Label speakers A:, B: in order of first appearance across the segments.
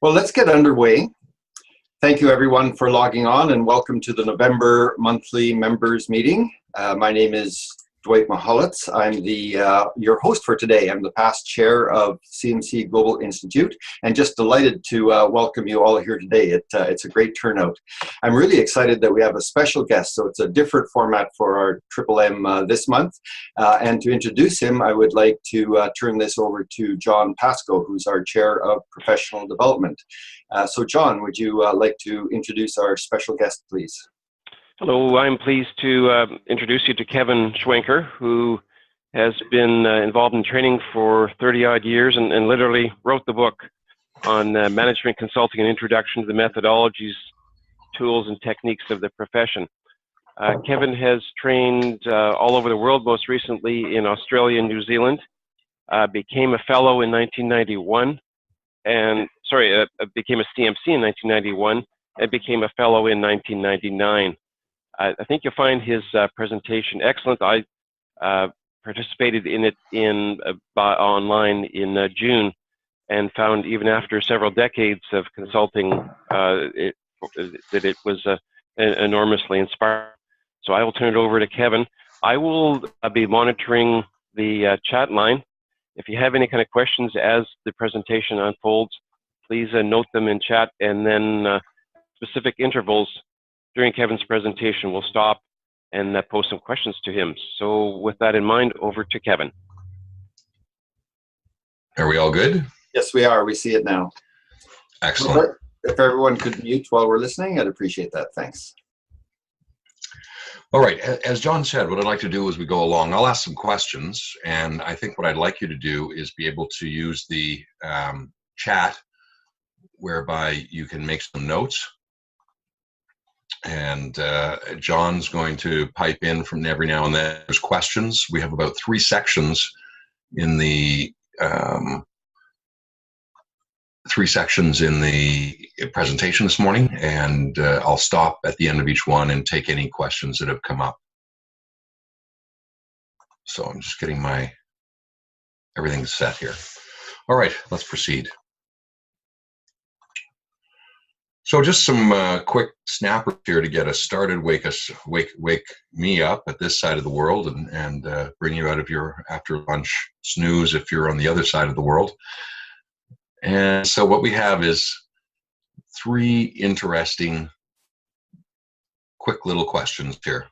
A: Well, let's get underway. Thank you everyone for logging on and welcome to the November monthly members meeting. My name is Dwight Mahalitz. I'm your host for today. I'm the past chair of CMC Global Institute and just delighted to welcome you all here today. It's a great turnout. I'm really excited that we have a special guest, so it's a different format for our Triple M this month. And to introduce him, I would like to turn this over to John Pascoe, who's our chair of professional development. So John, would you like to introduce our special guest, please?
B: Hello, I'm pleased to introduce you to Kevin Schwekner, who has been involved in training for 30-odd years and literally wrote the book on management consulting and introduction to the methodologies, tools, and techniques of the profession. Kevin has trained all over the world, most recently in Australia and New Zealand, became a fellow in 1991, and became a CMC in 1991, and became a fellow in 1999. I think you'll find his presentation excellent. I participated in it online in June and found even after several decades of consulting that it was enormously inspiring. So I will turn it over to Kevin. I will be monitoring the chat line. If you have any kind of questions as the presentation unfolds, please note them in chat, and then specific intervals during Kevin's presentation, we'll stop and pose some questions to him. So with that in mind, over to Kevin.
C: Are we all good?
A: Yes, we are. We see it now.
C: Excellent.
A: If everyone could mute while we're listening, I'd appreciate that. Thanks.
C: All right. As John said, what I'd like to do as we go along, I'll ask some questions, and I think what I'd like you to do is be able to use the chat whereby you can make some notes. And John's going to pipe in from every now and then. There's questions. We have about 3 sections in the presentation this morning, and I'll stop at the end of each one and take any questions that have come up. So I'm just getting everything set here. All right, let's proceed. So just some quick snappers here to get us started, wake me up at this side of the world, and bring you out of your after lunch snooze if you're on the other side of the world. And so what we have is 3 interesting, quick little questions here.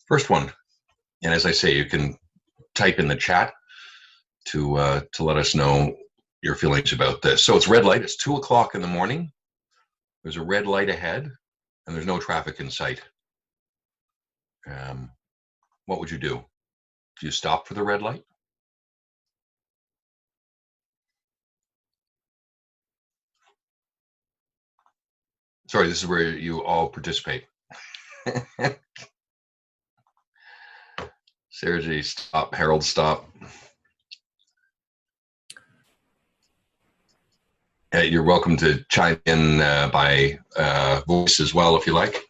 C: First one, and as I say, you can type in the chat to let us know your feelings about this. So it's red light. It's 2 o'clock in the morning. There's a red light ahead, and there's no traffic in sight. What would you do? Do you stop for the red light? Sorry, this is where you all participate. Sarah G, stop. Harold, stop. You're welcome to chime in by voice as well if you like.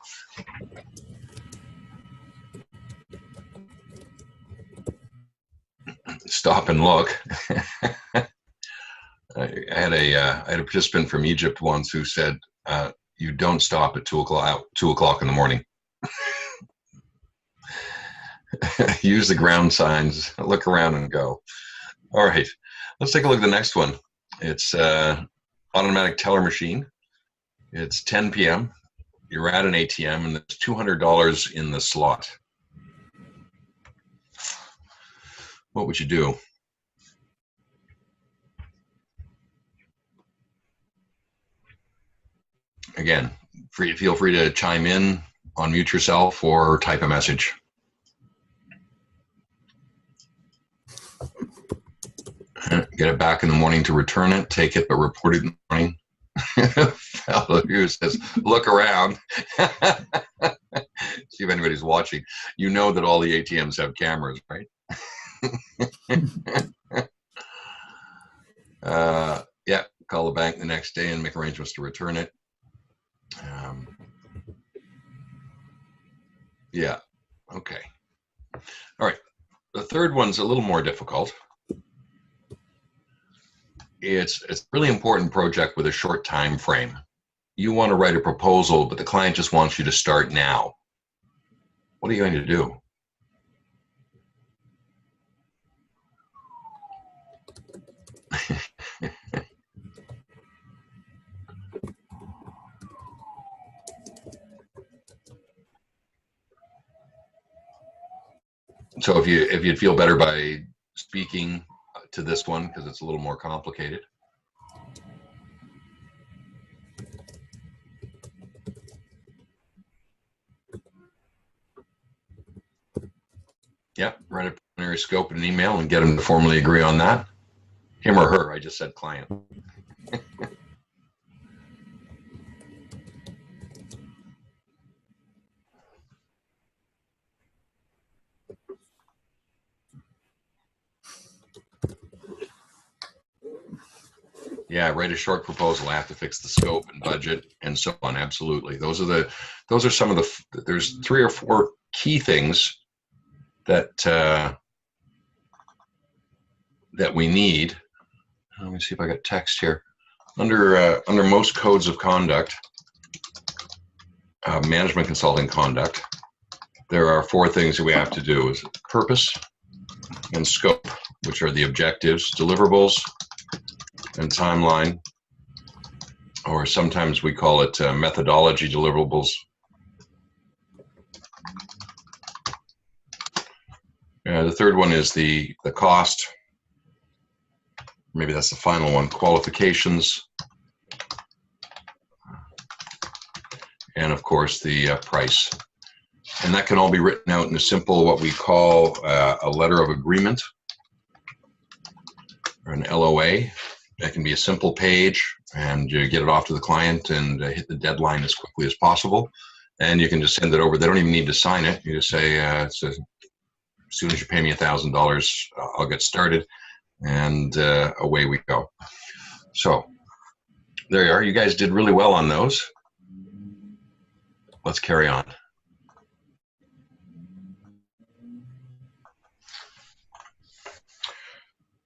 C: Stop and look. I had a participant from Egypt once who said, "You don't stop at 2 o'clock in the morning." Use the ground signs. Look around and go. All right, let's take a look at the next one. It's automatic teller machine. It's 10 p.m. You're at an ATM and there's $200 in the slot. What would you do? Again, feel free to chime in, unmute yourself, or type a message. Get it back in the morning to return it, take it, but report it in the morning. Fellow who says, look around. See if anybody's watching. You know that all the ATMs have cameras, right? Yeah, call the bank the next day and make arrangements to return it. Yeah, okay. All right, the third one's a little more difficult. it's a really important project with a short time frame. You want to write a proposal, but the client just wants you to start now. What are you going to do? So if you'd feel better by speaking to this one, because it's a little more complicated. Yeah, write a preliminary scope in an email and get them to formally agree on that. Him or her, I just said client. Yeah, write a short proposal. I have to fix the scope and budget and so on. Absolutely. Those are some of the, there's 3 or 4 key things that that we need. Let me see if I got text here. Under most codes of conduct, management consulting conduct, there are 4 things that we have to do: is purpose and scope, which are the objectives, deliverables, and timeline, or sometimes we call it methodology deliverables. The third one is the cost. Maybe that's the final one. Qualifications, and of course the price. And that can all be written out in a simple, what we call a letter of agreement, or an LOA. That can be a simple page, and you get it off to the client and hit the deadline as quickly as possible. And you can just send it over. They don't even need to sign it. You just say, as soon as you pay me $1,000, I'll get started, and away we go. So there you are. You guys did really well on those. Let's carry on.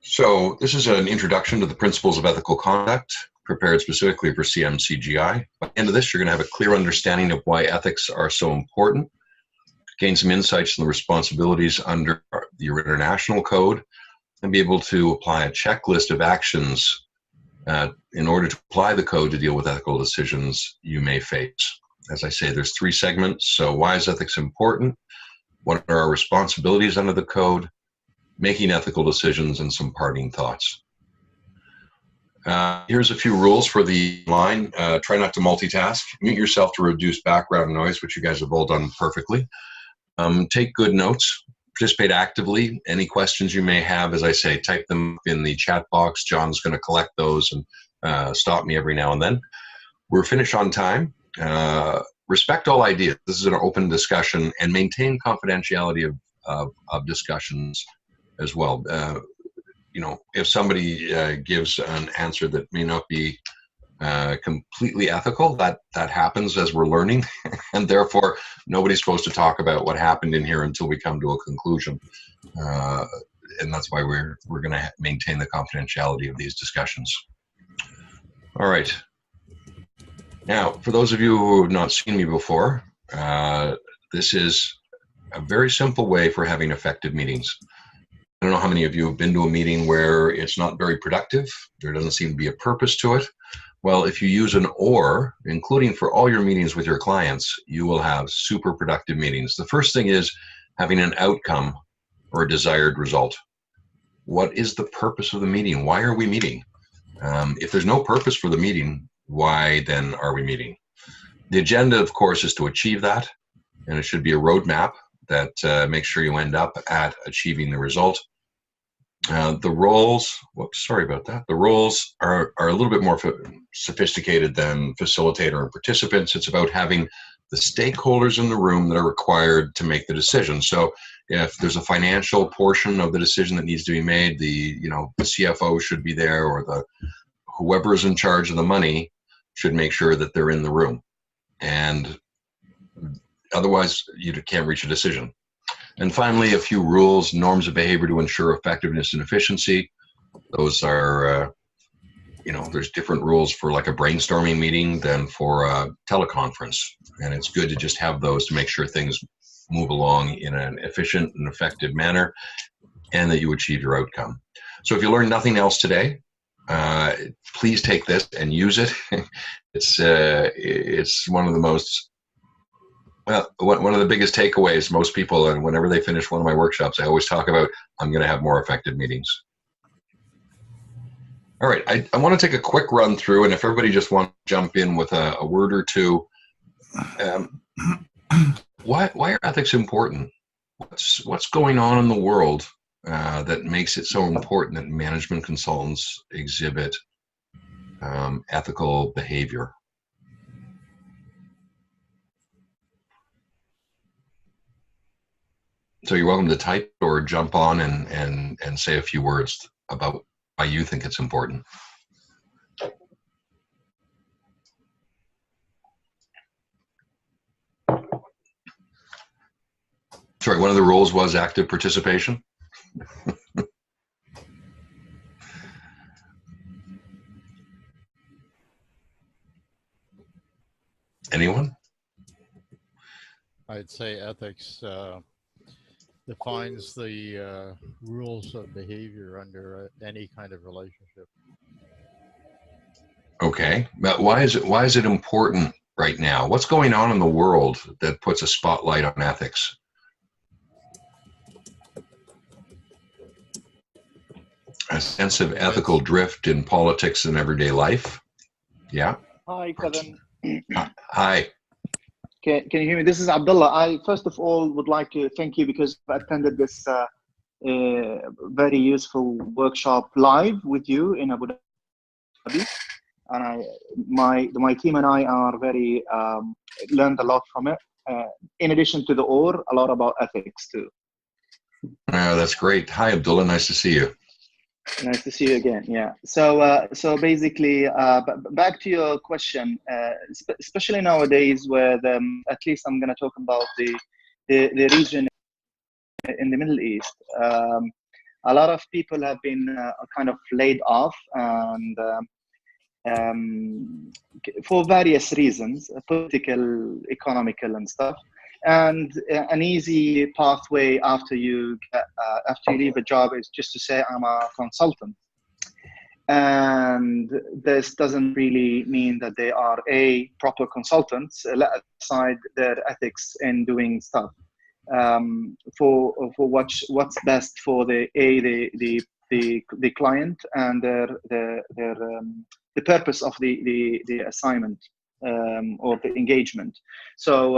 C: So this is an introduction to the principles of ethical conduct, prepared specifically for CMC GI. By the end of this, you're going to have a clear understanding of why ethics are so important, gain some insights on the responsibilities under your international code, and be able to apply a checklist of actions in order to apply the code to deal with ethical decisions you may face. As I say, there's 3 segments. So why is ethics important? What are our responsibilities under the code? Making ethical decisions, and some parting thoughts. Here's a few rules for the line. Try not to multitask. Mute yourself to reduce background noise, which you guys have all done perfectly. Take good notes. Participate actively. Any questions you may have, as I say, type them in the chat box. John's going to collect those and stop me every now and then. We're finished on time. Respect all ideas. This is an open discussion, and maintain confidentiality of discussions as well. You know, if somebody gives an answer that may not be completely ethical, that happens as we're learning, and therefore nobody's supposed to talk about what happened in here until we come to a conclusion. And that's why we're going to maintain the confidentiality of these discussions. All right. Now, for those of you who have not seen me before, this is a very simple way for having effective meetings. I don't know how many of you have been to a meeting where it's not very productive. There doesn't seem to be a purpose to it. Well, if you use an OR, including for all your meetings with your clients, you will have super productive meetings. The first thing is having an outcome or a desired result. What is the purpose of the meeting? Why are we meeting? If there's no purpose for the meeting, why then are we meeting? The agenda, of course, is to achieve that, and it should be a roadmap that makes sure you end up at achieving the result. The roles, whoops, sorry about that. The roles are a little bit more sophisticated than facilitator and participants. It's about having the stakeholders in the room that are required to make the decision. So if there's a financial portion of the decision that needs to be made, the CFO should be there, or whoever is in charge of the money should make sure that they're in the room. And otherwise, you can't reach a decision. And finally, a few rules, norms of behavior to ensure effectiveness and efficiency. Those are there's different rules for like a brainstorming meeting than for a teleconference. And it's good to just have those to make sure things move along in an efficient and effective manner and that you achieve your outcome. So if you learned nothing else today, please take this and use it. It's one of the most, one of the biggest takeaways most people, and whenever they finish one of my workshops, I always talk about, I'm going to have more effective meetings. All right, I want to take a quick run through, and if everybody just wants to jump in with a word or two, why are ethics important? What's going on in the world that makes it so important that management consultants exhibit ethical behavior? So you're welcome to type or jump on and say a few words about why you think it's important. Sorry, one of the rules was active participation. Anyone?
D: I'd say ethics defines the rules of behavior under any kind of relationship.
C: Okay, but why is it important right now? What's going on in the world that puts a spotlight on ethics? A sense of ethical drift in politics and everyday life. Yeah.
E: Hi, Kevin.
C: Hi.
E: Can you hear me? This is Abdullah. I first of all would like to thank you because I attended this very useful workshop live with you in Abu Dhabi, and my team and I are very learned a lot from it. In addition to the OR, a lot about ethics too.
C: That's great. Hi, Abdullah. Nice to see you.
E: Nice to see you again. Yeah. So basically, back to your question, especially nowadays, where at least I'm going to talk about the region in the Middle East. A lot of people have been kind of laid off, and for various reasons, political, economical, and stuff. And an easy pathway after you leave a job is just to say, I'm a consultant. And this doesn't really mean that they are proper consultants, let aside their ethics in doing stuff for what's best for the client and the purpose of the assignment. Or the engagement. So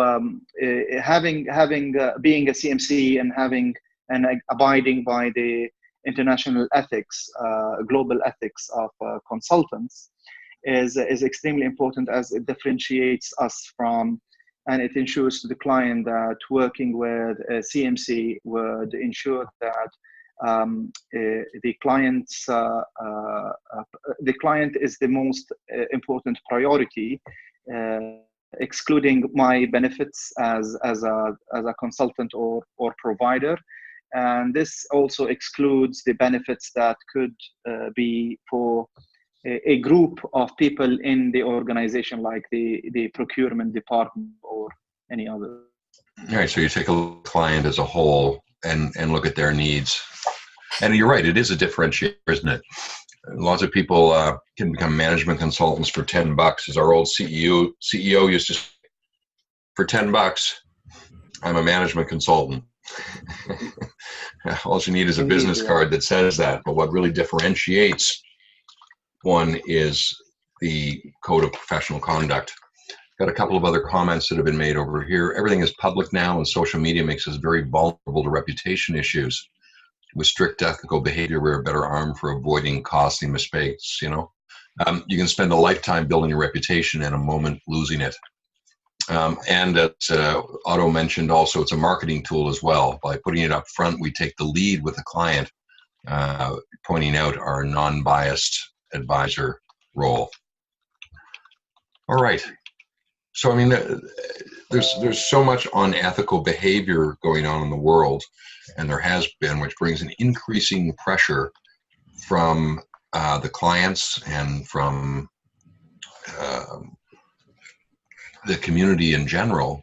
E: being a CMC and abiding by the international ethics, global ethics of consultants is extremely important, as it differentiates us from, and it ensures to the client that working with a CMC would ensure that the client is the most important priority, excluding my benefits as a consultant or provider, and this also excludes the benefits that could be for a group of people in the organization, like the procurement department or any other.
C: All right, so you take a client as a whole and look at their needs. And you're right, it is a differentiator, isn't it? Lots of people can become management consultants for $10. As our old CEO used to say, for $10, I'm a management consultant. All you need is a business card that says that. But what really differentiates one is the code of professional conduct. Got a couple of other comments that have been made over here. Everything is public now, and social media makes us very vulnerable to reputation issues. With strict ethical behavior, we're better armed for avoiding costly mistakes. You can spend a lifetime building a reputation and a moment losing it. And as Otto mentioned also, it's a marketing tool as well. By putting it up front, we take the lead with the client, pointing out our non-biased advisor role. All right. So, I mean, there's so much unethical behavior going on in the world, and there has been, which brings an increasing pressure from the clients and from the community in general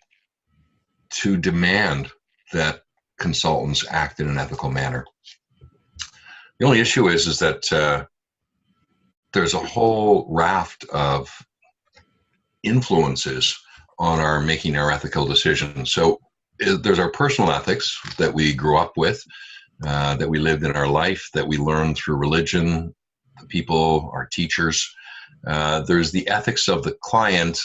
C: to demand that consultants act in an ethical manner. The only issue is that there's a whole raft of influences on our making our ethical decisions. So there's our personal ethics that we grew up with, that we lived in our life, that we learned through religion, the people, our teachers. There's the ethics of the client,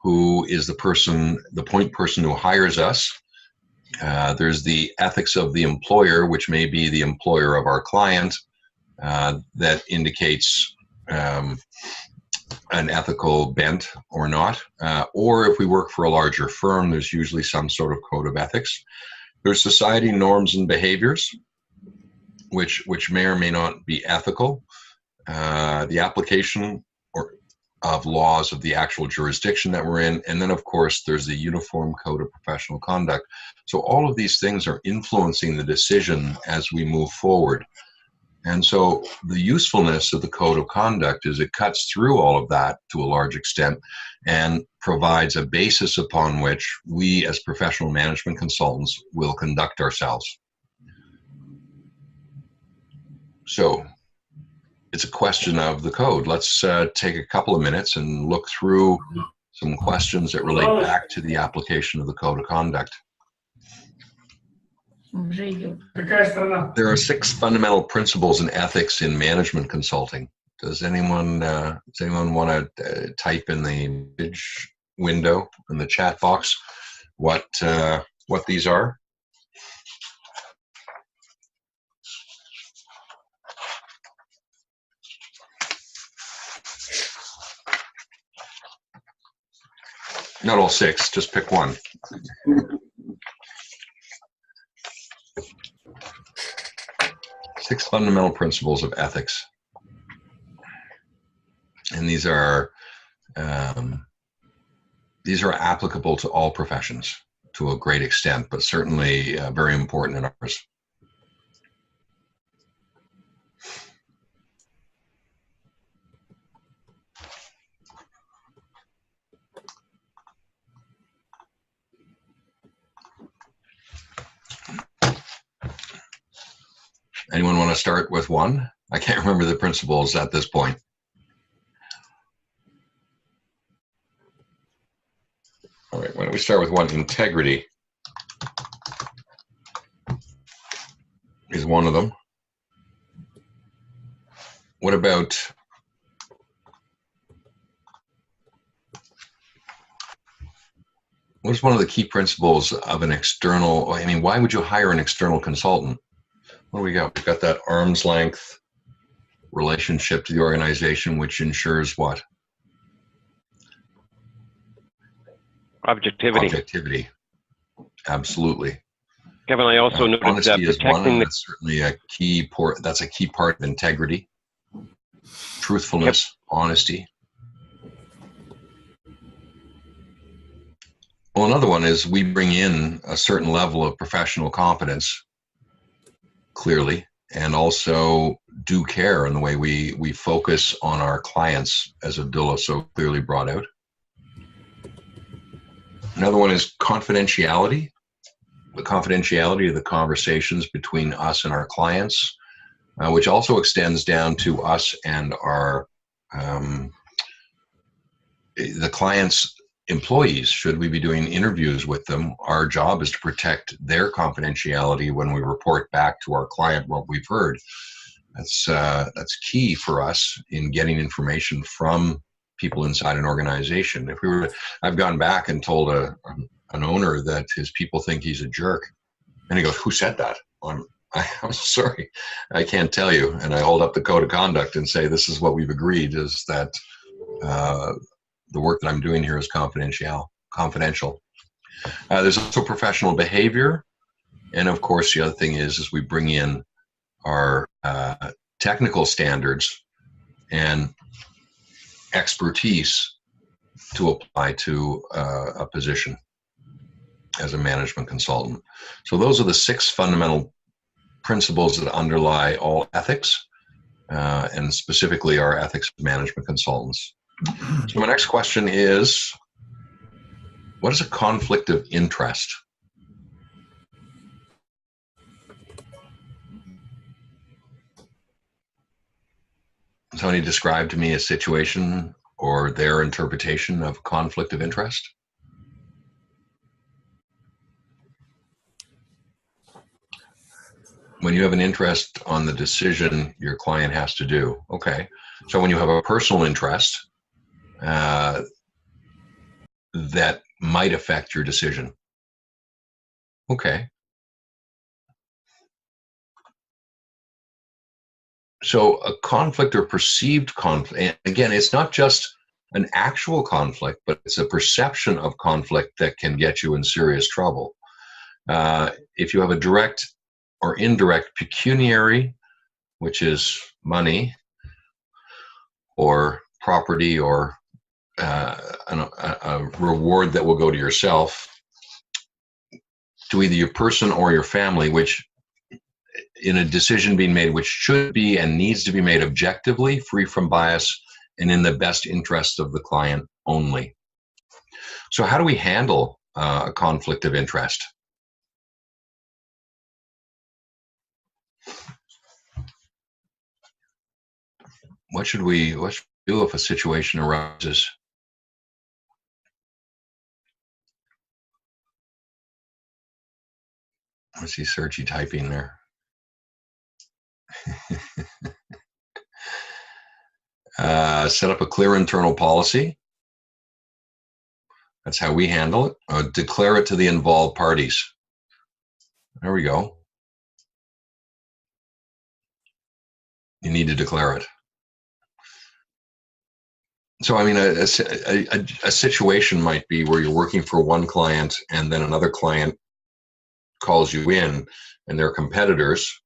C: who is the point person who hires us. There's the ethics of the employer, which may be the employer of our client, that indicates an ethical bent or not. Or if we work for a larger firm, there's usually some sort of code of ethics. There's society norms and behaviors, which may or may not be ethical. The application of laws of the actual jurisdiction that we're in. And then, of course, there's the Uniform Code of Professional Conduct. So all of these things are influencing the decision as we move forward. And so the usefulness of the Code of Conduct is it cuts through all of that to a large extent and provides a basis upon which we as professional management consultants will conduct ourselves. So it's a question of the code. Let's take a couple of minutes and look through some questions that relate back to the application of the Code of Conduct. There are 6 fundamental principles in ethics in management consulting. Does anyone want to type in the image window in the chat box what these are? Not all 6, just pick one. Six fundamental principles of ethics. And these are applicable to all professions to a great extent, but certainly very important in ours. Anyone want to start with one? I can't remember the principles at this point. All right, why don't we start with one? Integrity is one of them. What about what's one of the key principles of an external, I mean, why would you hire an external consultant? What do we got? We've got that arm's length relationship to the organization, which ensures what?
B: Objectivity.
C: Objectivity. Absolutely.
B: Kevin, I also noted
C: honesty is one, and
B: the...
C: that's certainly a key part. That's a key part of integrity. Truthfulness, honesty. Well, another one is we bring in a certain level of professional competence, clearly, and also due care in the way we focus on our clients, as Abdullah so clearly brought out. Another one is confidentiality, the confidentiality of the conversations between us and our clients, which also extends down to us and our the client's employees. Should we be doing interviews with them, our job is to protect their confidentiality when we report back to our client what we've heard. That's key for us in getting information from people inside an organization. If we were, I've gone back and told an owner that his people think he's a jerk, and he goes, "Who said that?" I'm sorry, I can't tell you. And I hold up the Code of Conduct and say, this is what we've agreed, is that the work that I'm doing here is confidential. There's also professional behavior. And of course, the other thing is we bring in our technical standards and expertise to apply to a position as a management consultant. So those are the 6 fundamental principles that underlie all ethics. and specifically our ethics management consultants. So my next question is, what is a conflict of interest? Somebody describe to me a situation or their interpretation of conflict of interest? When you have an interest on the decision your client has to do. Okay. So when you have a personal interest that might affect your decision. Okay. So a conflict or perceived conflict, again, it's not just an actual conflict, but it's a perception of conflict that can get you in serious trouble. If you have a direct or indirect pecuniary, which is money or property or a reward that will go to yourself, to either your person or your family, which in a decision being made, which should be and needs to be made objectively, free from bias, and in the best interest of the client only. So how do we handle a conflict of interest? What should we do if a situation arises? I see Sergi typing there. Set up a clear internal policy. That's how we handle it. Declare it to the involved parties. There we go. You need to declare it. So, I mean, a situation might be where you're working for one client and then another client calls you in and they're competitors.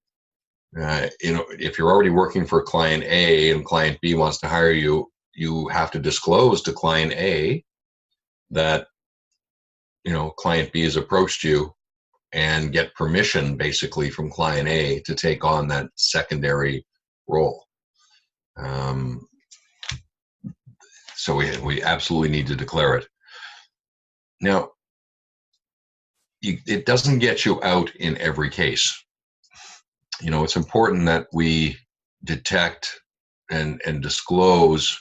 C: If you're already working for client A and client B wants to hire you, you have to disclose to client A that, client B has approached you and get permission basically from client A to take on that secondary role. So we absolutely need to declare it. Now, it doesn't get you out in every case. It's important that we detect and disclose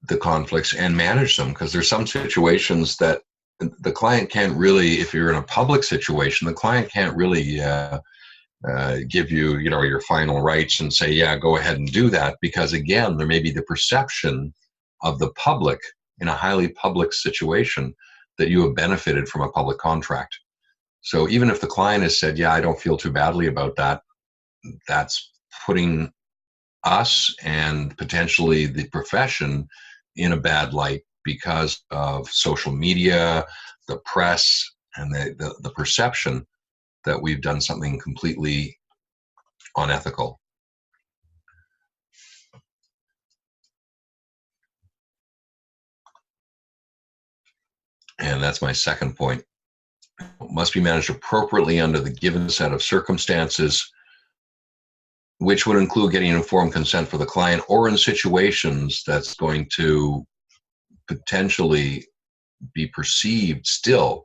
C: the conflicts and manage them, because there's some situations that the client can't really, if you're in a public situation, the client can't really give you, your final rights and say, yeah, go ahead and do that, because again, there may be the perception of the public in a highly public situation that you have benefited from a public contract. So even if the client has said, yeah, I don't feel too badly about that, that's putting us and potentially the profession in a bad light because of social media, the press, and the perception that we've done something completely unethical. And that's my second point. It must be managed appropriately under the given set of circumstances, which would include getting informed consent for the client, or in situations that's going to potentially be perceived still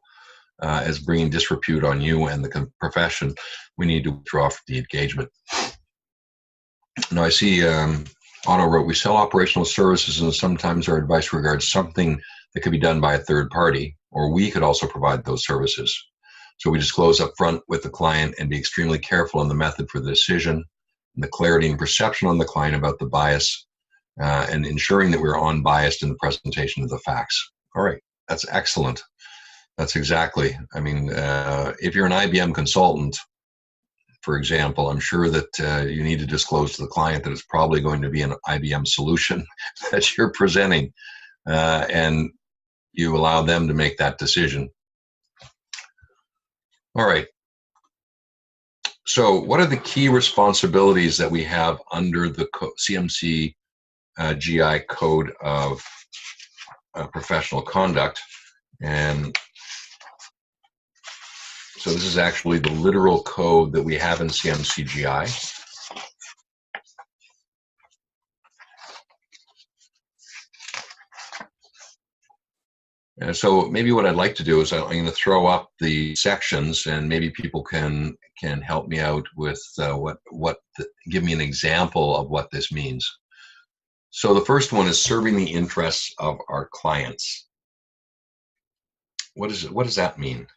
C: as bringing disrepute on you and the profession. We need to withdraw from the engagement. Now I see Otto wrote, we sell operational services and sometimes our advice regards something that could be done by a third party, or we could also provide those services. So we disclose up front with the client and be extremely careful in the method for the decision, and the clarity and perception on the client about the bias, and ensuring that we're unbiased in the presentation of the facts. All right, that's excellent. That's exactly, I mean, if you're an IBM consultant, for example, I'm sure that you need to disclose to the client that it's probably going to be an IBM solution that you're presenting, and you allow them to make that decision. All right. So what are the key responsibilities that we have under the CMC GI Code of Professional Conduct? And so this is actually the literal code that we have in CMC GI. So maybe what I'd like to do is I'm going to throw up the sections, and maybe people can help me out with give me an example of what this means. So the first one is serving the interests of our clients. What does that mean?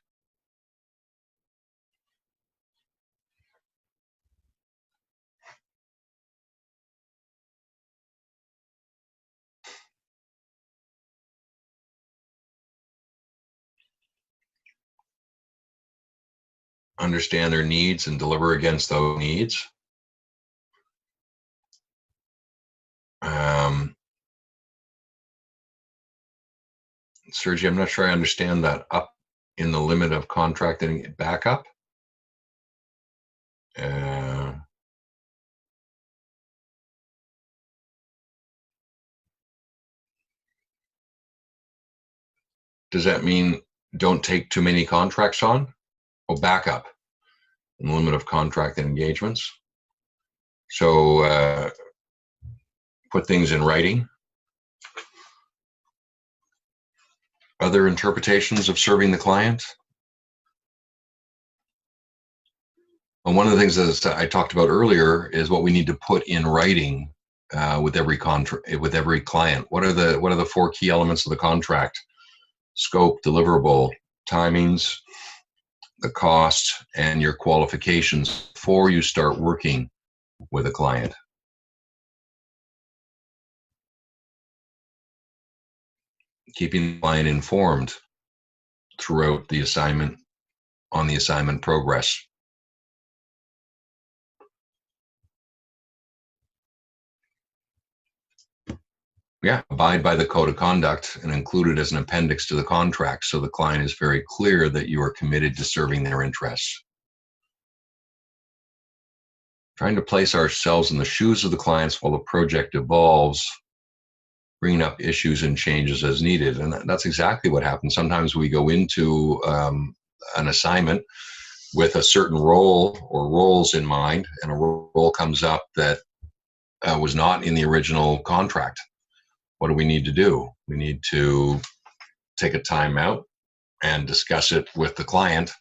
C: Understand their needs and deliver against those needs. Sergi, I'm not sure I understand that. Up in the limit of contract and backup. Does that mean don't take too many contracts on? Oh, backup in the limit of contract and engagements. So put things in writing. Other interpretations of serving the client? And one of the things that I talked about earlier is what we need to put in writing with every contract, with every client. What are the 4 key elements of the contract? Scope, deliverable, timings, the cost, and your qualifications before you start working with a client. Keeping the client informed throughout the assignment, on the assignment progress. Yeah, abide by the code of conduct and include it as an appendix to the contract so the client is very clear that you are committed to serving their interests. Trying to place ourselves in the shoes of the clients while the project evolves, bringing up issues and changes as needed. And that's exactly what happens. Sometimes we go into an assignment with a certain role or roles in mind, and a role comes up that was not in the original contract. What do we need to do? We need to take a time out and discuss it with the client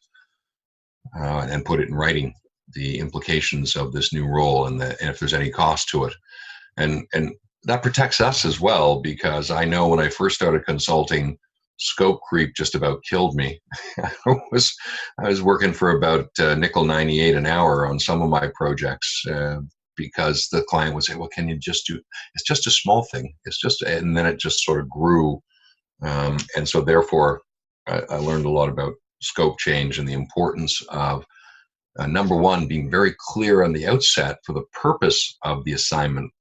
C: and put it in writing, the implications of this new role and if there's any cost to it. And that protects us as well, because I know when I first started consulting, scope creep just about killed me. I was working for about $1.98 an hour on some of my projects because the client would say, well, can you just do, it's just a small thing. It's just, and then it just sort of grew. And so therefore, I learned a lot about scope change and the importance of, number one, being very clear on the outset for the purpose of the assignment.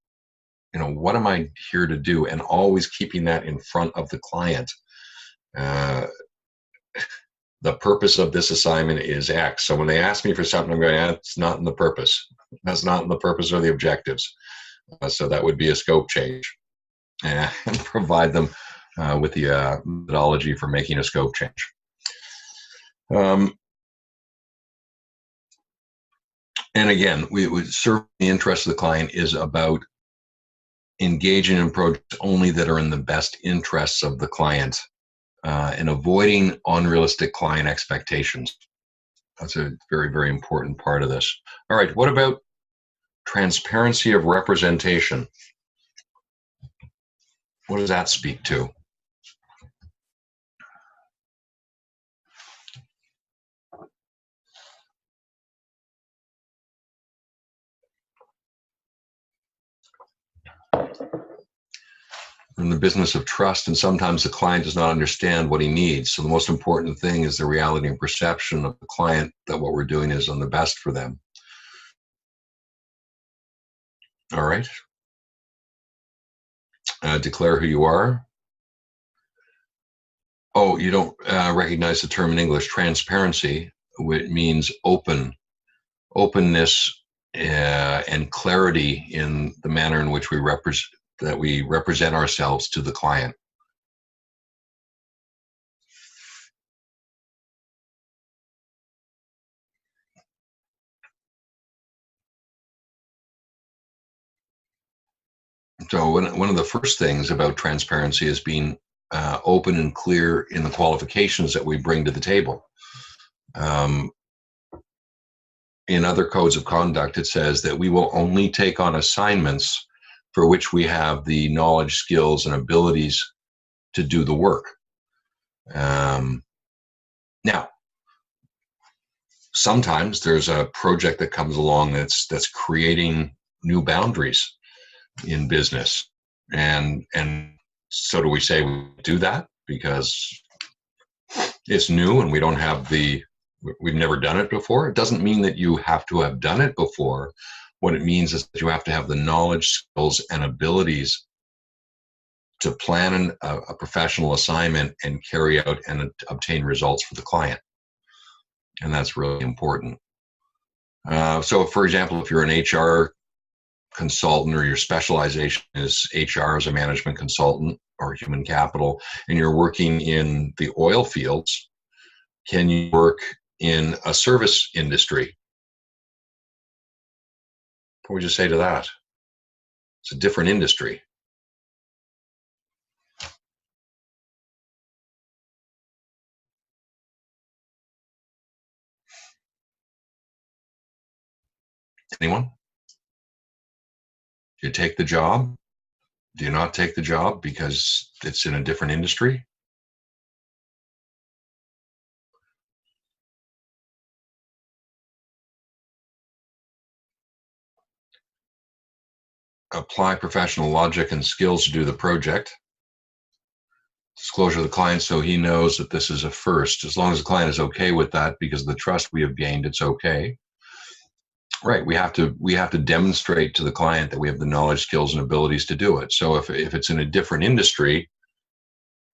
C: You know, what am I here to do? And always keeping that in front of the client. The purpose of this assignment is X. So when they ask me for something, I'm going, it's not in the purpose. That's not in the purpose or the objectives. So that would be a scope change, and provide them with the methodology for making a scope change. And again, we would serve the interest of the client is about engaging in projects only that are in the best interests of the client. And avoiding unrealistic client expectations. That's a very, very important part of this. All right, what about transparency of representation? What does that speak to? In the business of trust, and sometimes the client does not understand what he needs. So the most important thing is the reality and perception of the client that what we're doing is on the best for them. All right. Declare who you are. Oh, you don't recognize the term in English. Transparency, which means openness and clarity in the manner in which we represent ourselves to the client. So one of the first things about transparency is being open and clear in the qualifications that we bring to the table. In other codes of conduct, it says that we will only take on assignments for which we have the knowledge, skills, and abilities to do the work. Now, sometimes there's a project that comes along that's creating new boundaries in business, and so do we say we do that because it's new and we don't have we've never done it before? It doesn't mean that you have to have done it before. What it means is that you have to have the knowledge, skills, and abilities to plan a professional assignment and carry out and obtain results for the client. And that's really important. So, for example, if you're an HR consultant or your specialization is HR as a management consultant or human capital, and you're working in the oil fields, can you work in a service industry? What would you say to that? It's a different industry. Anyone? Do you take the job? Do you not take the job because it's in a different industry? Apply professional logic and skills to do the project. Disclosure to the client so he knows that this is a first. As long as the client is okay with that because of the trust we have gained, it's okay. Right, we have to demonstrate to the client that we have the knowledge, skills, and abilities to do it. So if it's in a different industry,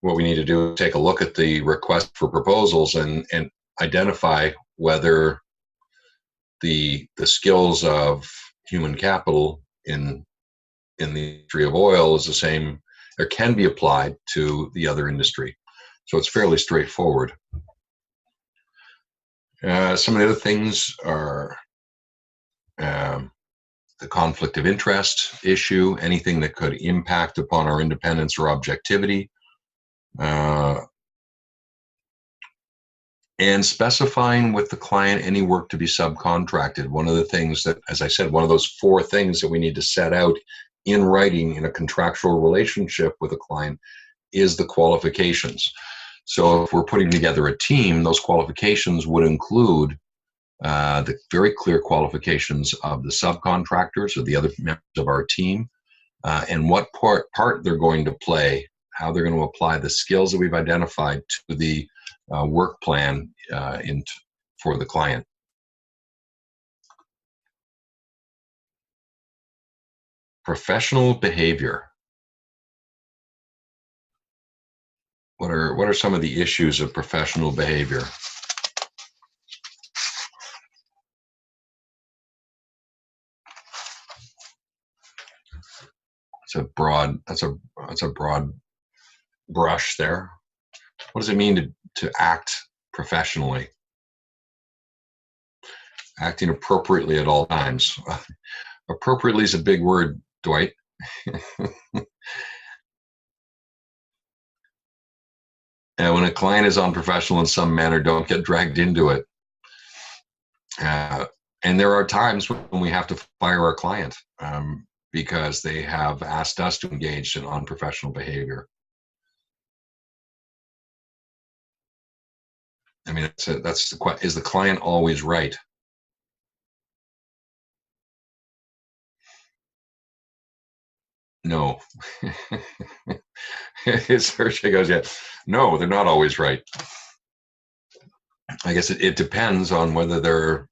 C: what we need to do is take a look at the request for proposals and identify whether the skills of human capital in the industry of oil is the same or can be applied to the other industry. So it's fairly straightforward. Some of the other things are the conflict of interest issue, anything that could impact upon our independence or objectivity, and specifying with the client any work to be subcontracted. One of the things that, as I said, one of those 4 things that we need to set out in writing in a contractual relationship with a client is the qualifications. So if we're putting together a team, those qualifications would include the very clear qualifications of the subcontractors or the other members of our team, and what part they're going to play, how they're going to apply the skills that we've identified to the work plan for the client. Professional behavior. What are some of the issues of professional behavior? That's a broad brush there. What does it mean to act professionally? Acting appropriately at all times. Appropriately is a big word, Dwight. And when a client is unprofessional in some manner, don't get dragged into it. And there are times when we have to fire our client because they have asked us to engage in unprofessional behavior. I mean, is the client always right? No. Sergey goes, yeah. No, they're not always right. I guess it depends on whether they're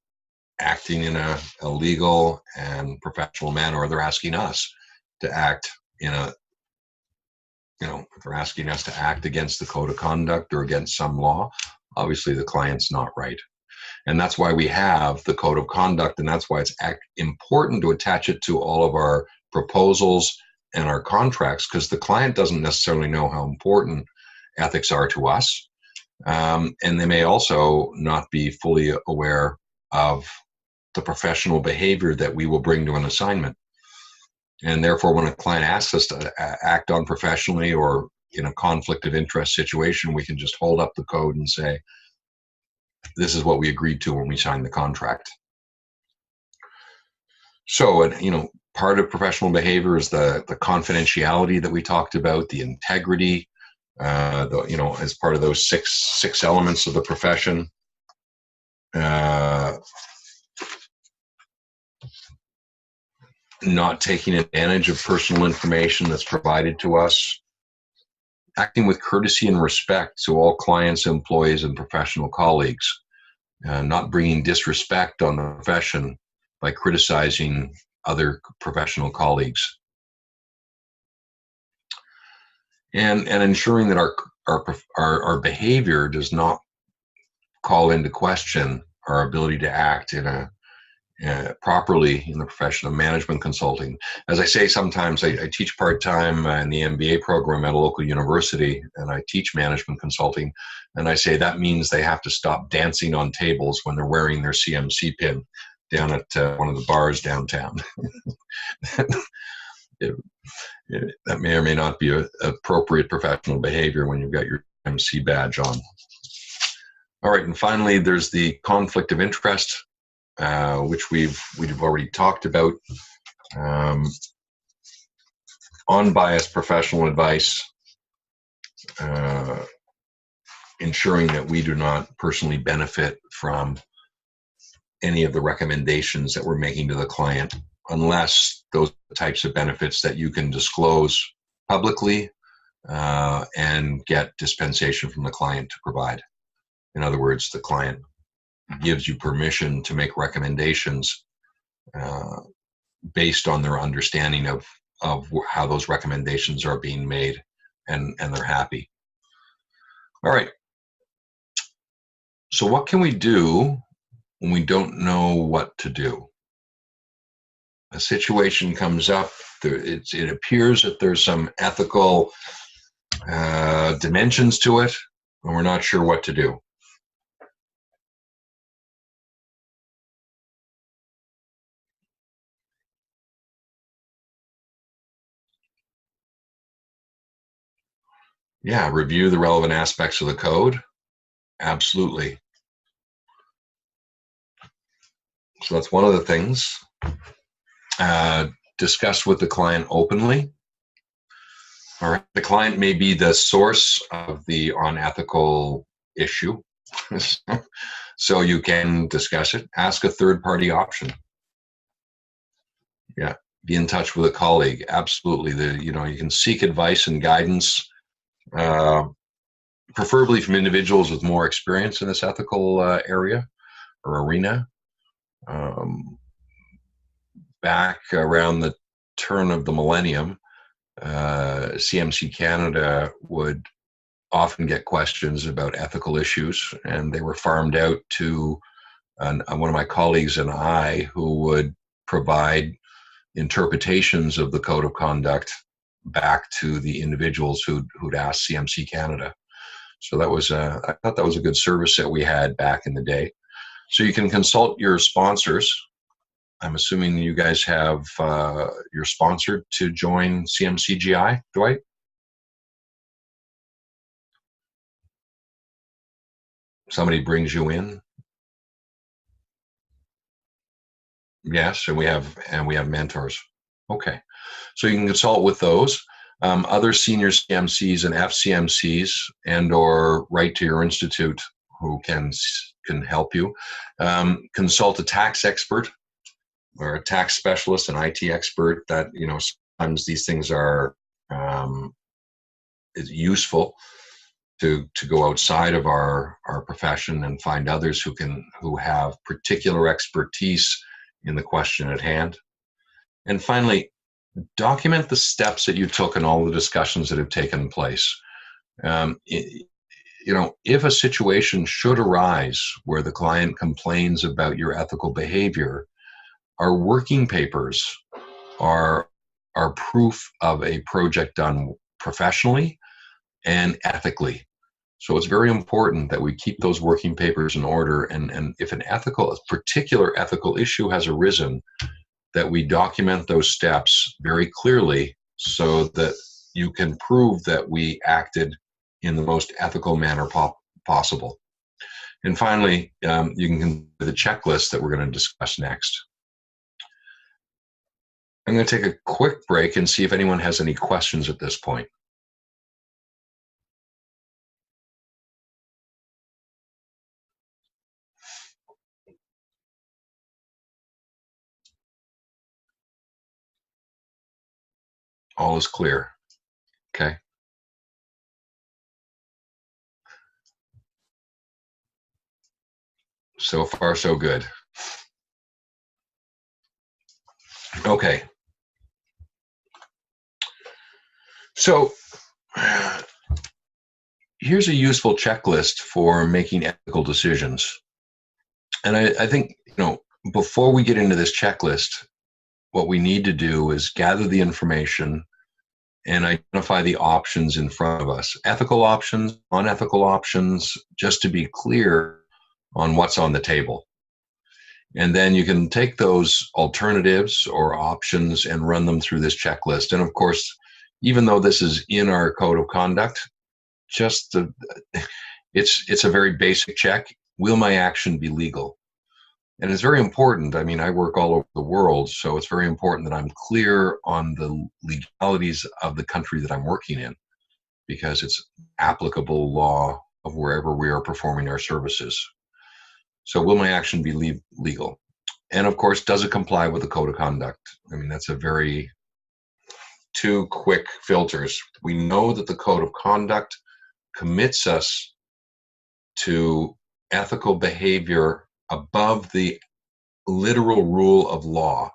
C: acting in a legal and professional manner, or they're asking us to act in a, if they're asking us to act against the code of conduct or against some law, obviously the client's not right. And that's why we have the code of conduct, and that's why it's important to attach it to all of our proposals and our contracts, because the client doesn't necessarily know how important ethics are to us. And they may also not be fully aware of the professional behavior that we will bring to an assignment. And therefore, when a client asks us to act unprofessionally or in a conflict of interest situation, we can just hold up the code and say, this is what we agreed to when we signed the contract. So, part of professional behavior is the confidentiality that we talked about, the integrity, as part of those six elements of the profession. Not taking advantage of personal information that's provided to us. Acting with courtesy and respect to all clients, employees, and professional colleagues. Not bringing disrespect on the profession by criticizing other professional colleagues. And ensuring that our behavior does not call into question our ability to act properly in the profession of management consulting. As I say, sometimes I teach part-time in the MBA program at a local university, and I teach management consulting, and I say that means they have to stop dancing on tables when they're wearing their CMC pin down at one of the bars downtown. That may or may not be appropriate professional behavior when you've got your MC badge on. All right, and finally, there's the conflict of interest, which we've already talked about. Unbiased professional advice, ensuring that we do not personally benefit from any of the recommendations that we're making to the client, unless those types of benefits that you can disclose publicly and get dispensation from the client to provide. In other words, the client gives you permission to make recommendations based on their understanding of how those recommendations are being made, and they're happy. All right. So what can we do when we don't know what to do? A situation comes up, it appears that there's some ethical dimensions to it, and we're not sure what to do. Yeah, review the relevant aspects of the code. Absolutely. So that's one of the things. Discuss with the client openly. All right. The client may be the source of the unethical issue. So you can discuss it. Ask a third-party option. Yeah. Be in touch with a colleague. Absolutely. You can seek advice and guidance, preferably from individuals with more experience in this ethical area or arena. Back around the turn of the millennium, CMC Canada would often get questions about ethical issues, and they were farmed out to one of my colleagues and I, who would provide interpretations of the code of conduct back to the individuals who'd asked CMC Canada. So that was I thought that was a good service that we had back in the day. So you can consult your sponsors. I'm assuming you guys have, you're sponsored to join CMC GI, Dwight? Somebody brings you in? Yes, and we have mentors. Okay, so you can consult with those. Other senior CMCs and FCMCs, and/or write to your institute who can help you. Consult a tax expert or a tax specialist, an IT expert. That sometimes these things are is useful to go outside of our profession and find others who have particular expertise in the question at hand. And finally, document the steps that you took and all the discussions that have taken place. If a situation should arise where the client complains about your ethical behavior, our working papers are proof of a project done professionally and ethically. So it's very important that we keep those working papers in order, and if a particular ethical issue has arisen, that we document those steps very clearly so that you can prove that we acted in the most ethical manner possible. And finally, you can consider the checklist that we're going to discuss next. I'm going to take a quick break and see if anyone has any questions at this point. All is clear. Okay. So far, so good. Okay. So here's a useful checklist for making ethical decisions. And I think, before we get into this checklist, what we need to do is gather the information and identify the options in front of us. Ethical options, unethical options, just to be clear on what's on the table. And then you can take those alternatives or options and run them through this checklist. And of course, even though this is in our code of conduct, it's a very basic check. Will my action be legal? And it's very important. I mean, I work all over the world, so it's very important that I'm clear on the legalities of the country that I'm working in, because it's applicable law of wherever we are performing our services. So will my action be legal? And of course, does it comply with the code of conduct? I mean, that's two quick filters. We know that the code of conduct commits us to ethical behavior above the literal rule of law.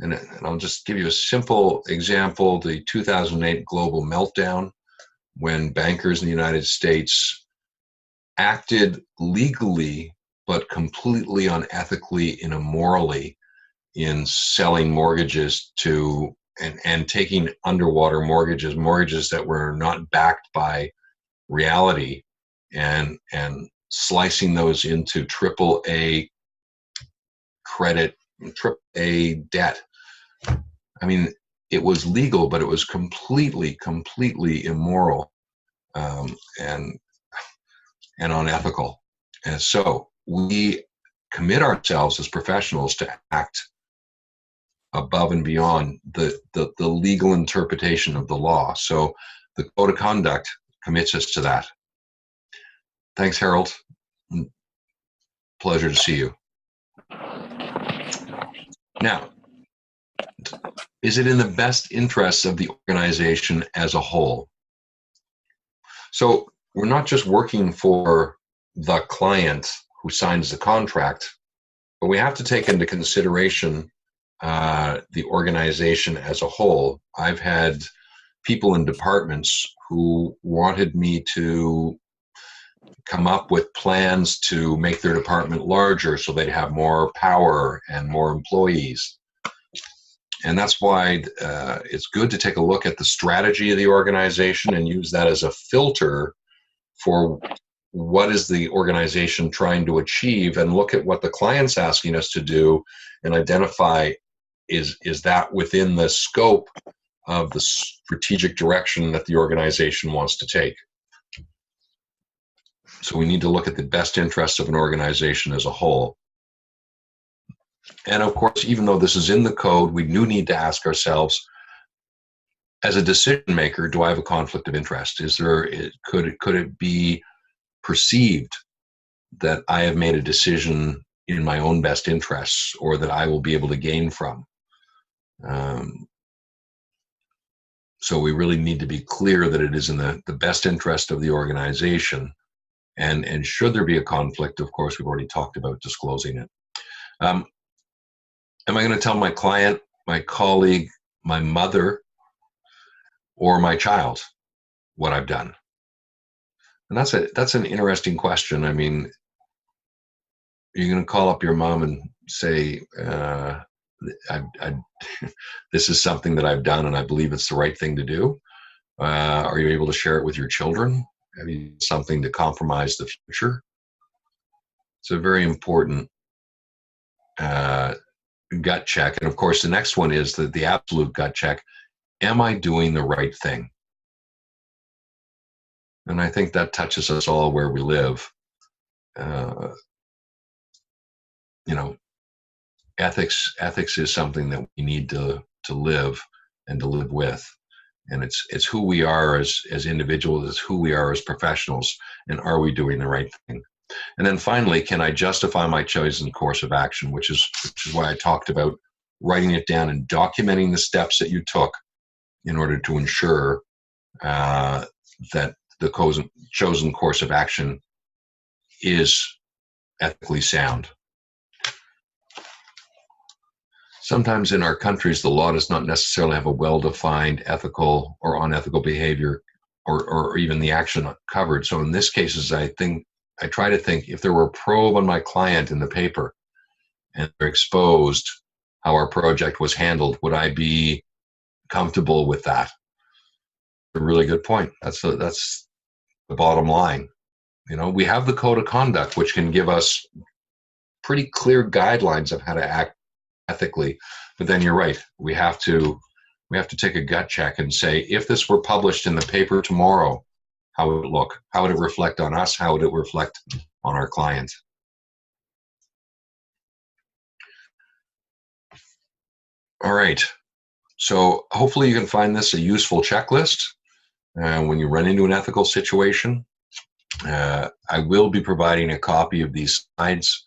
C: And I'll just give you a simple example, the 2008 global meltdown, when bankers in the United States acted legally but completely unethically and immorally in selling mortgages to and taking underwater mortgages that were not backed by reality, and slicing those into AAA credit, AAA debt. I mean, it was legal, but it was completely immoral and unethical. And so we commit ourselves as professionals to act above and beyond the legal interpretation of the law. So the code of conduct commits us to that. Thanks, Harold. Pleasure to see you. Now, is it in the best interests of the organization as a whole? So we're not just working for the client who signs the contract, but we have to take into consideration the organization as a whole. I've had people in departments who wanted me to come up with plans to make their department larger so they'd have more power and more employees. And that's why it's good to take a look at the strategy of the organization and use that as a filter for what is the organization trying to achieve, and look at what the client's asking us to do and identify, is that within the scope of the strategic direction that the organization wants to take. So we need to look at the best interests of an organization as a whole. And of course, even though this is in the code, we do need to ask ourselves, as a decision maker, do I have a conflict of interest? Could it be perceived that I have made a decision in my own best interests, or that I will be able to gain from? So we really need to be clear that it is in the best interest of the organization. And should there be a conflict, of course, we've already talked about disclosing it. Am I going to tell my client, my colleague, my mother, or my child what I've done? And that's an interesting question. I mean, you're going to call up your mom and say, this is something that I've done and I believe it's the right thing to do. Are you able to share it with your children? Have you something to compromise the future? It's a very important gut check. And of course, the next one is the absolute gut check. am I doing the right thing? And I think that touches us all where we live. You know, ethics is something that we need to live and to live with. And it's who we are as individuals, it's who we are as professionals, and are we doing the right thing? And then finally, can I justify my chosen course of action, which is why I talked about writing it down and documenting the steps that you took in order to ensure that the chosen course of action is ethically sound. Sometimes in our countries, the law does not necessarily have a well-defined ethical or unethical behavior or even the action covered. So in this case, I try to think, if there were a probe on my client in the paper and they're exposed how our project was handled, would I be comfortable with that? A really good point. That's the bottom line. You know, we have the code of conduct, which can give us pretty clear guidelines of how to act ethically. But then you're right. We have to take a gut check and say, if this were published in the paper tomorrow, how would it look? How would it reflect on us? How would it reflect on our client? All right. So hopefully you can find this a useful checklist when you run into an ethical situation. I will be providing a copy of these slides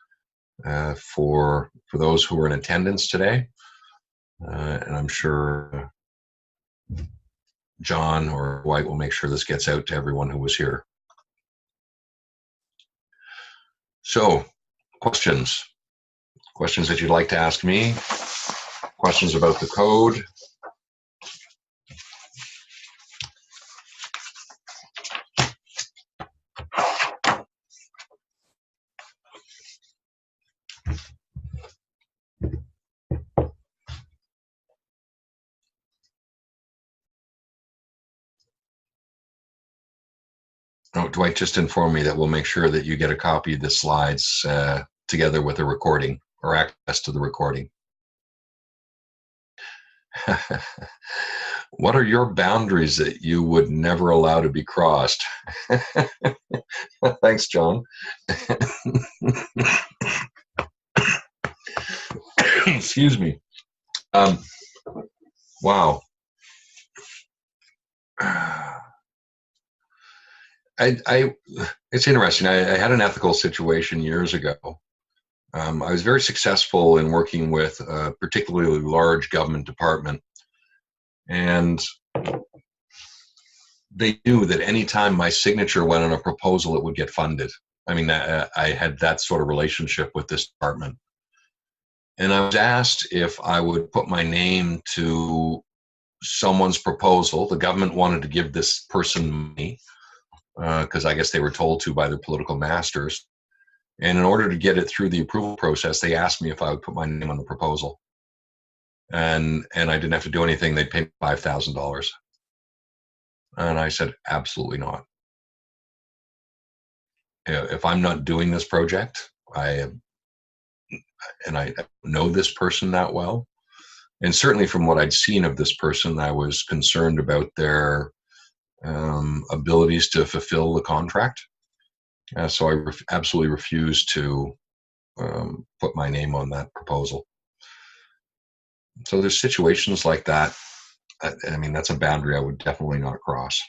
C: for those who are in attendance today. And I'm sure John or Dwight will make sure this gets out to everyone who was here. So, questions that you'd like to ask me, questions about the code. Oh, Dwight just informed me that we'll make sure that you get a copy of the slides together with a recording or access to the recording. What are your boundaries that you would never allow to be crossed? Thanks, John. Excuse me. Wow. It's interesting. I had an ethical situation years ago. I was very successful in working with a particularly large government department, and they knew that anytime my signature went on a proposal, it would get funded. I mean, I had that sort of relationship with this department. And I was asked if I would put my name to someone's proposal. The government wanted to give this person money because I guess they were told to by their political masters. And in order to get it through the approval process, they asked me if I would put my name on the proposal. And I didn't have to do anything. They'd pay me $5,000. And I said, absolutely not. If I'm not doing this project, I know this person that well. And certainly from what I'd seen of this person, I was concerned about their abilities to fulfill the contract. So I absolutely refused to put my name on that proposal. So there's situations like that. I mean, that's a boundary I would definitely not cross.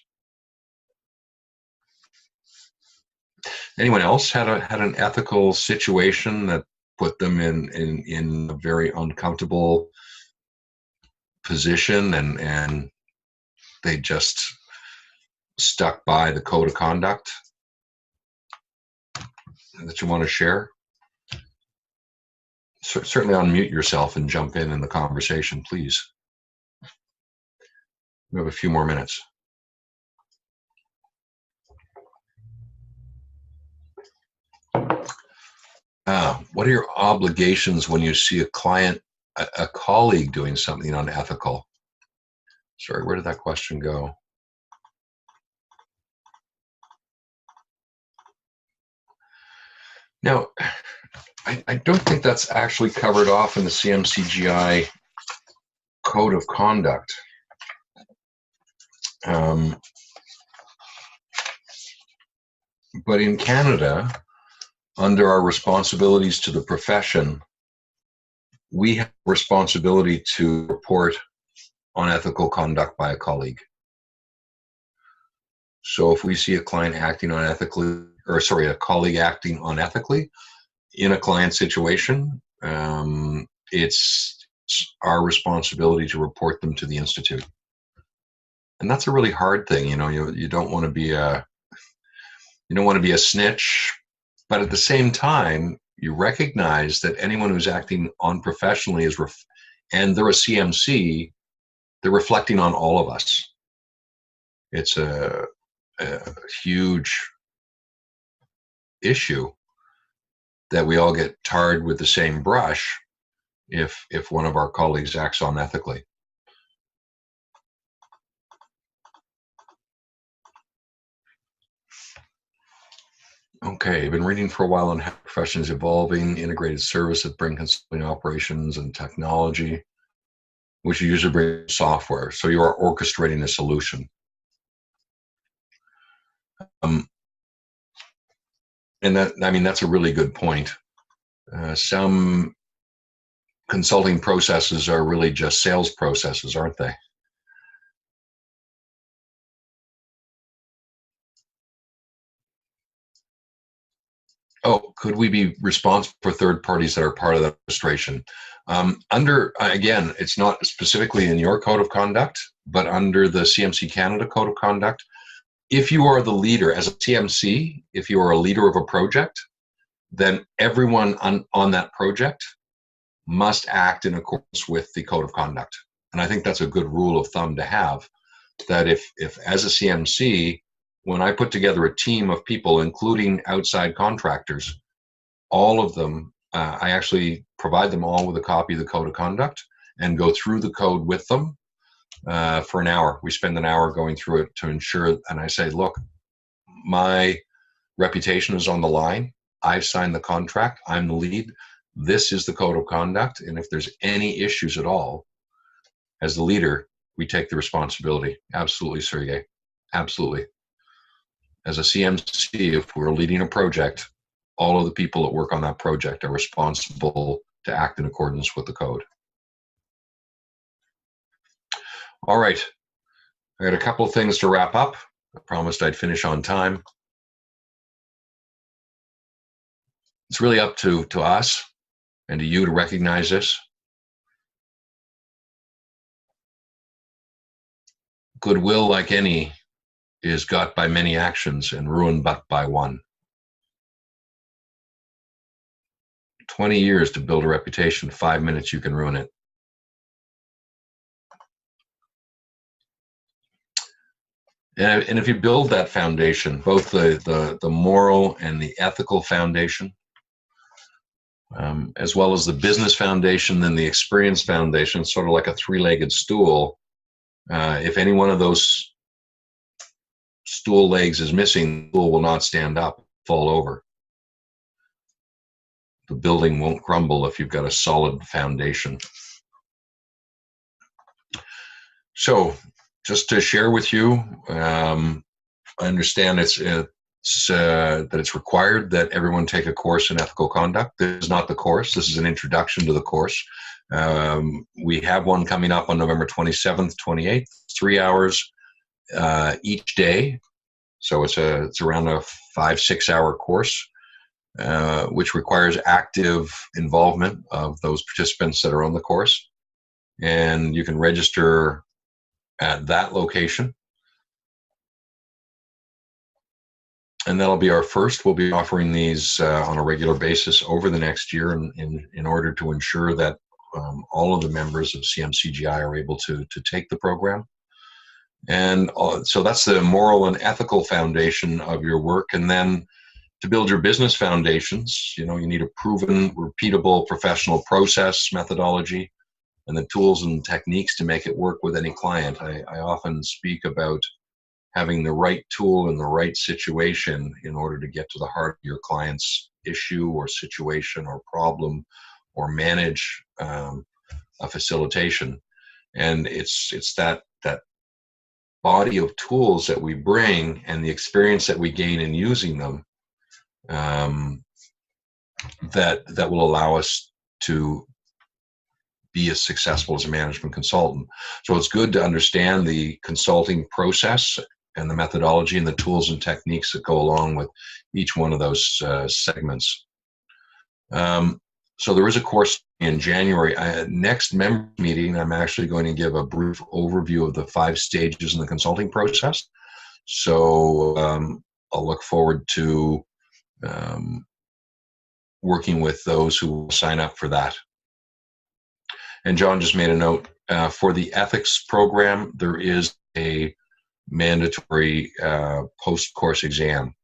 C: Anyone else had an ethical situation that put them in a very uncomfortable position and they just stuck by the code of conduct that you want to share? Certainly unmute yourself and jump in the conversation, please. We have a few more minutes. What are your obligations when you see a client, a colleague doing something unethical? Sorry, where did that question go? Now, I don't think that's actually covered off in the CMC GI Code of Conduct. But in Canada, under our responsibilities to the profession, we have responsibility to report on ethical conduct by a colleague. So if we see a client acting unethically, or sorry, a colleague acting unethically in a client situation, it's our responsibility to report them to the Institute. And that's a really hard thing, you know. You don't want to be a snitch, but at the same time, you recognize that anyone who's acting unprofessionally and they're a CMC, they're reflecting on all of us. It's a huge issue that we all get tarred with the same brush if one of our colleagues acts unethically. Okay, I've been reading for a while on how profession is evolving, integrated service that bring consulting operations and technology, which usually bring software. So you are orchestrating a solution. And that's a really good point. Some consulting processes are really just sales processes, aren't they? Oh, could we be responsible for third parties that are part of the administration? Again, it's not specifically in your code of conduct, but under the CMC Canada Code of Conduct, if you are the leader as a CMC, if you are a leader of a project, then everyone on that project must act in accordance with the code of conduct. And I think that's a good rule of thumb to have, that if as a CMC, when I put together a team of people, including outside contractors, all of them, I actually provide them all with a copy of the code of conduct and go through the code with them for an hour. We spend an hour going through it to ensure, and I say, look, my reputation is on the line. I've signed the contract. I'm the lead. This is the code of conduct. And if there's any issues at all, as the leader, we take the responsibility. Absolutely, Sergey. Absolutely. As a CMC, if we're leading a project, all of the people that work on that project are responsible to act in accordance with the code. All right. I got a couple of things to wrap up. I promised I'd finish on time. It's really up to us and to you to recognize this. Goodwill, like any, is got by many actions and ruined but by one. 20 years to build a reputation, 5 minutes you can ruin it. And if you build that foundation, both the moral and the ethical foundation, as well as the business foundation and the experience foundation, sort of like a three-legged stool, if any one of those stool legs is missing, the stool will not stand up, fall over. The building won't crumble if you've got a solid foundation. So, just to share with you, I understand that it's required that everyone take a course in ethical conduct. This is not the course. This is an introduction to the course. We have one coming up on November 27th, 28th, 3 hours each day. So it's around a 5-6 hour course, which requires active involvement of those participants that are on the course. And you can register at that location. And that'll be our first. We'll be offering these on a regular basis over the next year in order to ensure that all of the members of CMC GI are able to take the program. And so that's the moral and ethical foundation of your work. And then to build your business foundations, you need a proven, repeatable, professional process methodology and the tools and techniques to make it work with any client. I often speak about having the right tool in the right situation in order to get to the heart of your client's issue or situation or problem or manage a facilitation. And it's that body of tools that we bring and the experience that we gain in using them, that will allow us to be as successful as a management consultant. So it's good to understand the consulting process and the methodology and the tools and techniques that go along with each one of those segments. So there is a course in January. Next member meeting, I'm actually going to give a brief overview of the 5 stages in the consulting process. So I'll look forward to working with those who will sign up for that. And John just made a note, for the ethics program, there is a mandatory post-course exam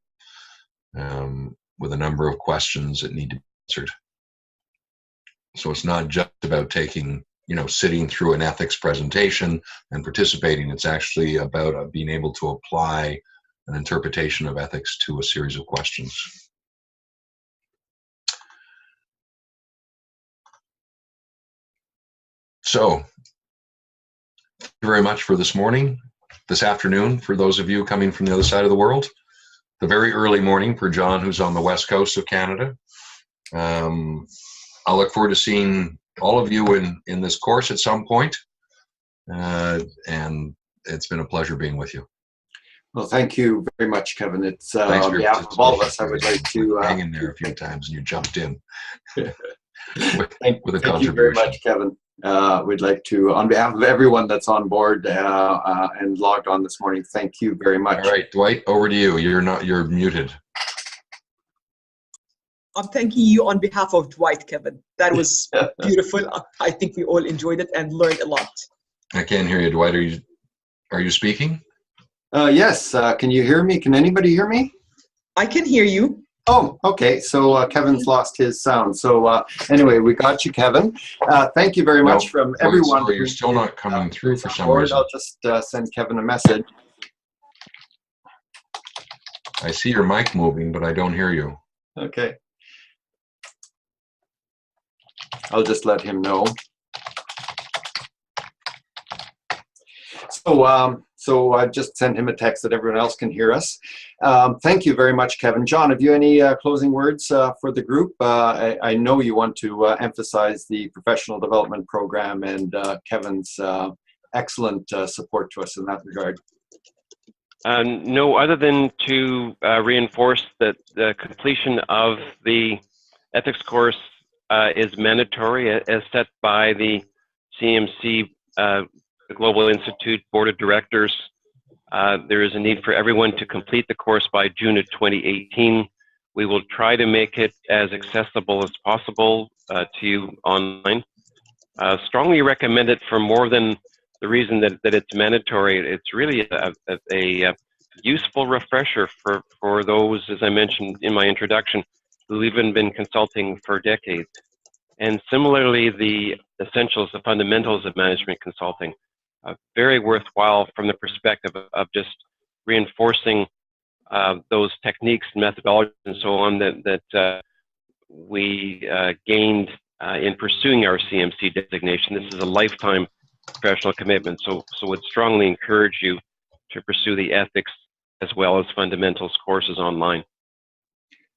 C: with a number of questions that need to be answered. So it's not just about taking, sitting through an ethics presentation and participating. It's actually about being able to apply an interpretation of ethics to a series of questions. So, thank you very much for this afternoon, for those of you coming from the other side of the world. The very early morning for John, who's on the west coast of Canada. I'll look forward to seeing all of you in this course at some point. And it's been a pleasure being with you.
A: Well, thank you very much, Kevin. It's
C: Thanks
A: on
C: for
A: behalf of all of us, I would like to
C: hang in there a few times and you jumped in with a
A: thank
C: contribution.
A: you very much, Kevin. We'd like to, on behalf of everyone that's on board and logged on this morning, thank you very much.
C: All right, Dwight, over to you. You're muted.
F: I'm thanking you on behalf of Dwight, Kevin. That was beautiful. I think we all enjoyed it and learned a lot.
C: I can't hear you, Dwight. Are you speaking?
A: Yes. Can you hear me? Can anybody hear me?
F: I can hear you.
A: Oh, okay. So Kevin's lost his sound. So anyway, we got you, Kevin. Thank you very much from everyone.
C: Sorry, you're still not coming through for some reason.
A: I'll just send Kevin a message.
C: I see your mic moving, but I don't hear you.
A: Okay. I'll just let him know. So I just sent him a text that everyone else can hear us. Thank you very much, Kevin. John, have you any closing words for the group? I know you want to emphasize the professional development program and Kevin's excellent support to us in that regard.
B: No, other than to reinforce that the completion of the ethics course is mandatory as set by the CMC Global Institute Board of Directors. There is a need for everyone to complete the course by June of 2018. We will try to make it as accessible as possible to you online. Strongly recommend it for more than the reason that it's mandatory. It's really a useful refresher for those, as I mentioned in my introduction, who've even been consulting for decades. And similarly, the essentials, the fundamentals of management consulting, very worthwhile from the perspective of just reinforcing those techniques and methodologies and so on that we gained in pursuing our CMC designation. This is a lifetime professional commitment, so would strongly encourage you to pursue the ethics as well as fundamentals courses online.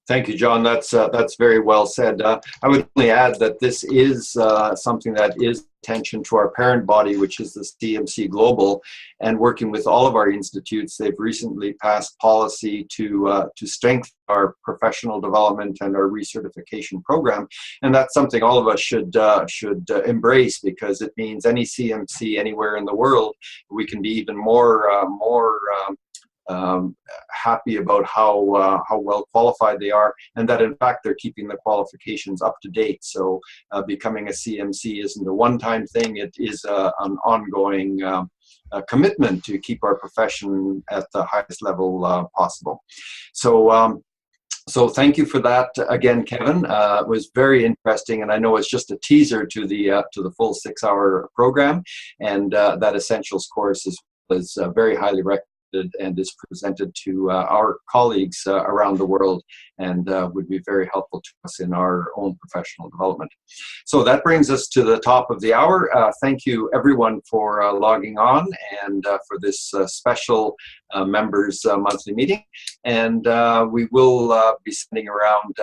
A: Thank you, John. That's very well said. I would only add that this is something that is attention to our parent body, which is the CMC-Global, and working with all of our institutes, they've recently passed policy to strengthen our professional development and our recertification program, and that's something all of us should embrace, because it means any CMC anywhere in the world, we can be even more happy about how well qualified they are, and that in fact they're keeping the qualifications up to date. So becoming a CMC isn't a one-time thing, it is an ongoing commitment to keep our profession at the highest level possible. So thank you for that again, Kevin. It was very interesting, and I know it's just a teaser to the full 6-hour program, and that essentials course is very highly recommended and is presented to our colleagues around the world, and would be very helpful to us in our own professional development. So that brings us to the top of the hour. Thank you everyone for logging on and for this special members monthly meeting. And we will be sending around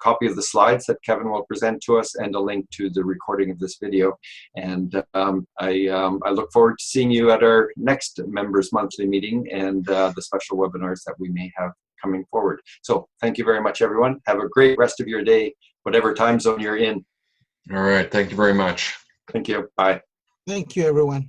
A: copy of the slides that Kevin will present to us and a link to the recording of this video. And I look forward to seeing you at our next members monthly meeting and the special webinars that we may have coming forward. So thank you very much, everyone. Have a great rest of your day, whatever time zone you're in.
C: All right. Thank you very much.
A: Thank you. Bye.
G: Thank you, everyone.